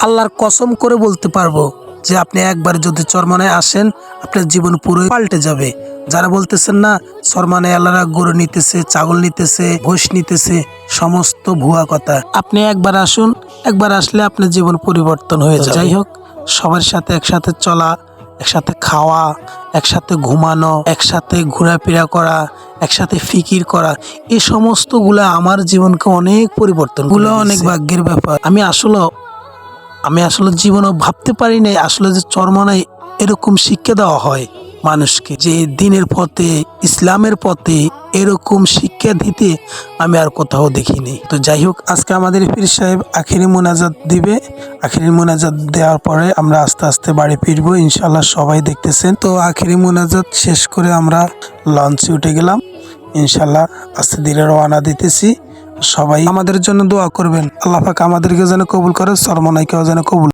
আল্লাহর কসম করে বলতে পারবো যে আপনি একবার যদি চরমনায় আসেন আপনার জীবন পুরোই পাল্টে যাবে। যারা বলতেছেন না চরমনায় আল্লাহরা গরু নিতেছে, ছাগল নিতেছে, ঘোষ নিতেছে, সমস্ত ভুয়া কথা। আপনি একবার আসুন, একবার আসলে আপনার জীবন পরিবর্তন হয়ে যাবে। যাই হোক, সবার সাথে একসাথে চলা, একসাথে খাওয়া, একসাথে ঘুমানো, একসাথে ঘোরাফেরা করা, একসাথে ফিকির করা, এই সমস্তগুলো আমার জীবনকে অনেক পরিবর্তন করে দিয়েছে। অনেক ভাগ্যের ব্যাপার। আমি আসলে জীবনে ভাবতে পারি নাই আসলে যে চরমনায় এরকম শিক্ষা দেওয়া হয় মানুষকে, যে দিনের পথে, ইসলামের পথে এরকম শিক্ষা দিতে আমি আর কোথাও দেখিনি। তো যাই হোক, আজকে আমাদের পীর সাহেব আখেরি মোনাজাত দিবে। আখেরি মোনাজাত দেওয়ার পরে আমরা আস্তে আস্তে বাড়ি ফিরবো, ইনশাল্লাহ সবাই দেখতেছেন। তো আখেরি মোনাজাত শেষ করে আমরা লঞ্চে উঠে গেলাম, ইনশাল্লাহ আস্তে ধীরে রওনা দিতেছি। সবাই আমাদের জন্য দোয়া করবেন, আল্লাহ পাক আমাদেরকে যেন কবুল করে, চরমনাইকেও যেন কবুল।